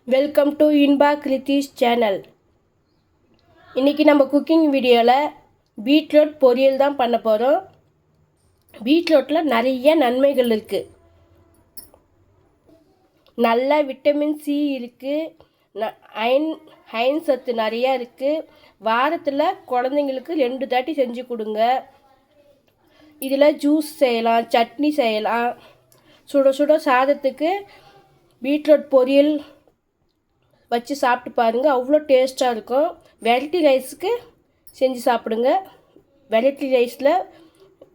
Welcome to Inba Kiruthis channel. இன்றைக்கி நம்ம cooking வீடியோவில் பீட்ரூட் பொரியல் தான் பண்ண போகிறோம். பீட்ரூட்டில் நிறைய நன்மைகள் இருக்குது. நல்ல விட்டமின் சி இருக்குது, அயன் சத்து நிறையா இருக்குது. வாரத்தில் குழந்தைங்களுக்கு 2 தாட்டி செஞ்சு கொடுங்க. இதில் ஜூஸ் செய்யலாம், சட்னி செய்யலாம். சுட சுட சாதத்துக்கு பீட்ரூட் பொரியல் வச்சு சாப்பிட்டு பாருங்கள், அவ்வளோ டேஸ்ட்டாக இருக்கும். வெரைட்டி ரைஸுக்கு செஞ்சு சாப்பிடுங்க. வெரைட்டி ரைஸில்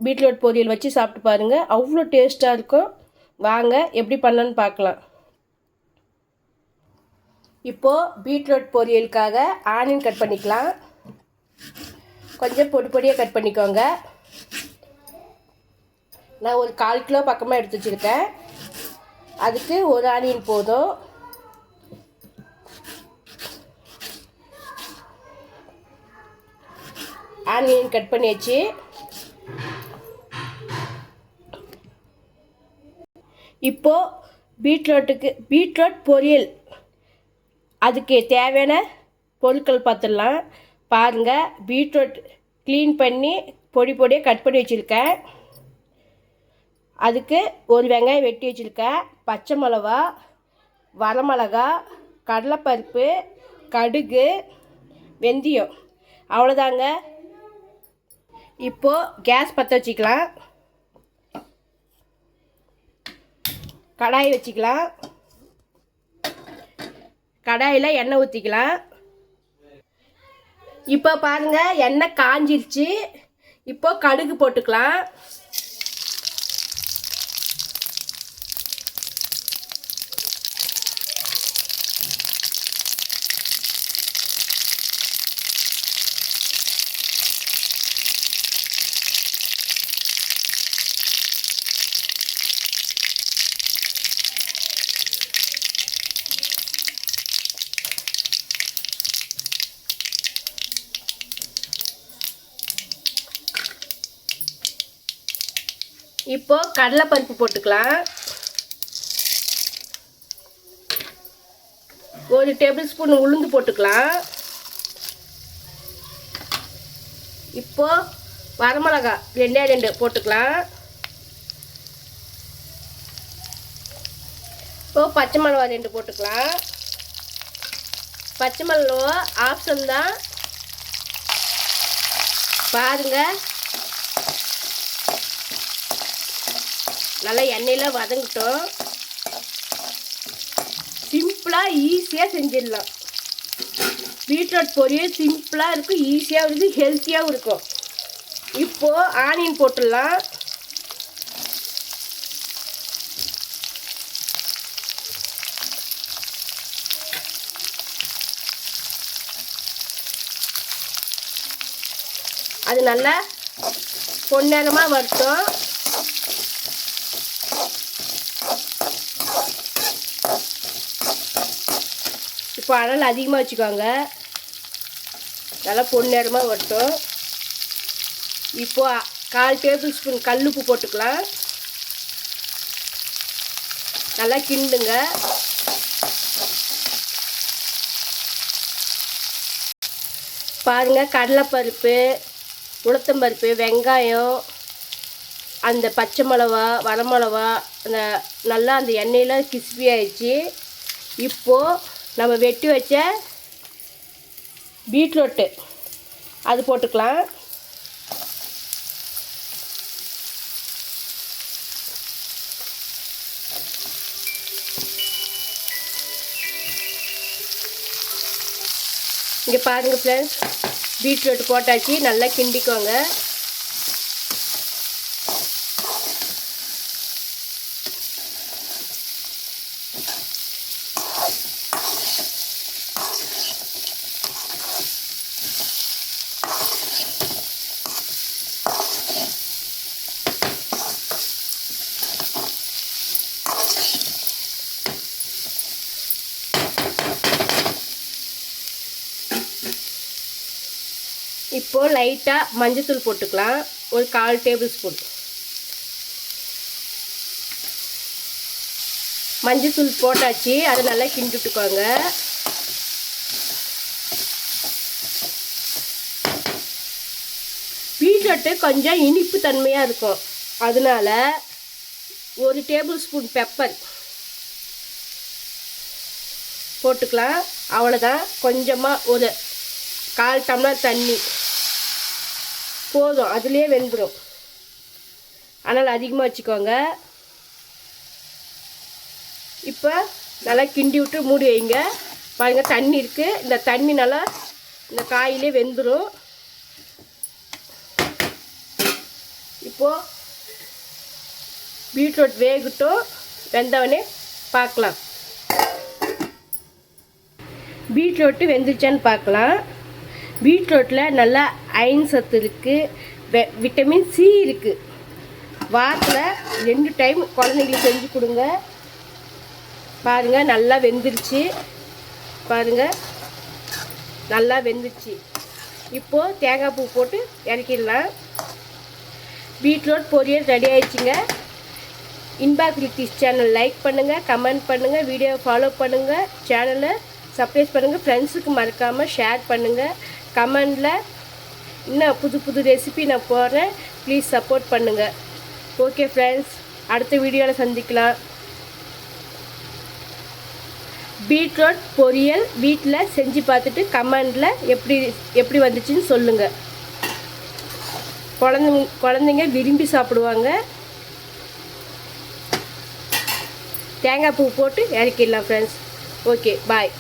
பீட்ரூட் பொரியல் வச்சு சாப்பிட்டு பாருங்கள், அவ்வளோ டேஸ்ட்டாக இருக்கும். வாங்க எப்படி பண்ணலான்னு பார்க்கலாம். இப்போது பீட்ரூட் பொரியலுக்காக ஆனியன் கட் பண்ணிக்கலாம். கொஞ்சம் பொடி பொடியாக கட் பண்ணிக்கோங்க. நான் ஒரு 1/4 கிலோ பக்கமாக எடுத்து வச்சுருக்கேன். அதுக்கு ஒரு ஆனியன் போதும். ஆனியன் கட் பண்ணியாச்சு. இப்போது பீட்ரூட் பொரியல் அதுக்கு தேவையான பொருட்கள் பார்த்துடலாம். பாருங்கள், பீட்ரூட் க்ளீன் பண்ணி பொடி பொடியாக கட் பண்ணி வச்சுருக்கேன். அதுக்கு ஒரு வெங்காயம் வெட்டி வச்சுருக்கேன், பச்சை மிளகா, வரமிளகா, கடலைப்பருப்பு, கடுகு, வெந்தயம், அவ்வளோதாங்க. இப்போது கேஸ் பற்ற வச்சுக்கலாம். கடாய் வச்சுக்கலாம். கடாயில் எண்ணெய் ஊற்றிக்கலாம். இப்போ பாருங்கள், எண்ணெய் காஞ்சிருச்சு. இப்போது கடுகு போட்டுக்கலாம். இப்போது கடலைப்பருப்பு போட்டுக்கலாம். 1 டேபிள் ஸ்பூன் உளுந்து போட்டுக்கலாம். இப்போது வரமிளகா 2 போட்டுக்கலாம். இப்போது பச்சை மிளகா 2 போட்டுக்கலாம். பச்சை மிளகா ஆப்ஷன் தான், பாருங்கள். நல்லா எண்ணெயில் வதங்கட்டும். சிம்பிளாக ஈஸியாக செஞ்சிடலாம். பீட்ரூட் பொரியல் சிம்பிளாக இருக்கும், ஈஸியாக இருக்குது, ஹெல்த்தியாகவும் இருக்கும். இப்போது ஆனியன் போட்டுடலாம். அது நல்லா பொன்னிறமாக வரட்டும். இப்போ அனல் அதிகமாக வச்சுக்கோங்க, நல்லா பொன்னிறமாக வரட்டும். இப்போது 1/4 டேபிள் ஸ்பூன் கல்லுப்பு போட்டுக்கலாம். நல்லா கிண்டுங்க. பாருங்கள், கடலைப்பருப்பு, உளுத்தம்பருப்பு, வெங்காயம், அந்த பச்சை மிளகா, வரமிளகா அந்த நல்லா அந்த எண்ணெயில் கிறிஸ்பி ஆயிடுச்சு. இப்போது நம்ம வெட்டி வச்ச பீட்ரூட்டு அது போட்டுக்கலாம். இங்கே பாருங்கள் ஃப்ரெண்ட்ஸ், பீட்ரூட் போட்டாச்சு. நல்லா கிண்டிக்கோங்க. இப்போது லைட்டாக மஞ்சத்தூள் போட்டுக்கலாம், ஒரு 1/4 டேபிள் ஸ்பூன். மஞ்சள் போட்டாச்சு, அதை நல்லா கிண்டி விட்டுக்கோங்க. பீட்ரூட்டு கொஞ்சம் இனிப்பு தன்மையாக இருக்கும், அதனால 1 டேபிள் ஸ்பூன் பெப்பர் போட்டுக்கலாம். அவ்வளோதான். கொஞ்சமாக ஒரு 1/4 டம்ளர் தண்ணி போதும், அதுலேயே வெந்துடும். அதனால் அதிகமாக வச்சுக்கோங்க. இப்போ நல்லா கிண்டி விட்டு மூடி வைங்க. பாருங்கள், தண்ணி இருக்குது. இந்த தண்ணி நல்லா இந்த காயிலே வெந்துடும். இப்போது பீட்ரூட் வேகட்டும், வெந்தவனே பார்க்கலாம். பீட்ரூட்டு வெந்துருச்சான்னு பார்க்கலாம். பீட்ரூட்டில் நல்லா அயன் சத்து இருக்குது, விட்டமின் சி இருக்குது. வாரத்தில் 2 டைம் குழந்தைங்களுக்கு செஞ்சு கொடுங்க. பாருங்கள், நல்லா வெந்துருச்சு. பாருங்கள், நல்லா வெந்துருச்சு. இப்போது தேங்காய் பூ போட்டு இறக்கிடலாம். பீட்ரூட் பொரியல் ரெடி ஆயிடுச்சுங்க. இன்பா கிரியேட்டிவ்ஸ் சேனல் லைக் பண்ணுங்கள், கமெண்ட் பண்ணுங்கள், வீடியோவை ஃபாலோ பண்ணுங்கள், சேனலை சப்ஸ்கிரைப் பண்ணுங்கள், ஃப்ரெண்ட்ஸுக்கு மறக்காமல் ஷேர் பண்ணுங்கள். கமெண்டில் இன்னும் புது புது ரெசிபி நான் போடுறேன், ப்ளீஸ் சப்போர்ட் பண்ணுங்கள். ஓகே ஃப்ரெண்ட்ஸ், அடுத்த வீடியோவில் சந்திக்கலாம். பீட்ரூட் பொரியல் வீட்டில் செஞ்சு பார்த்துட்டு கமெண்டில் எப்படி வந்துச்சுன்னு சொல்லுங்கள். குழந்தைங்க விரும்பி சாப்பிடுவாங்க. தேங்காய் பூ போட்டு இறக்கிடலாம் ஃப்ரெண்ட்ஸ். ஓகே, பாய்.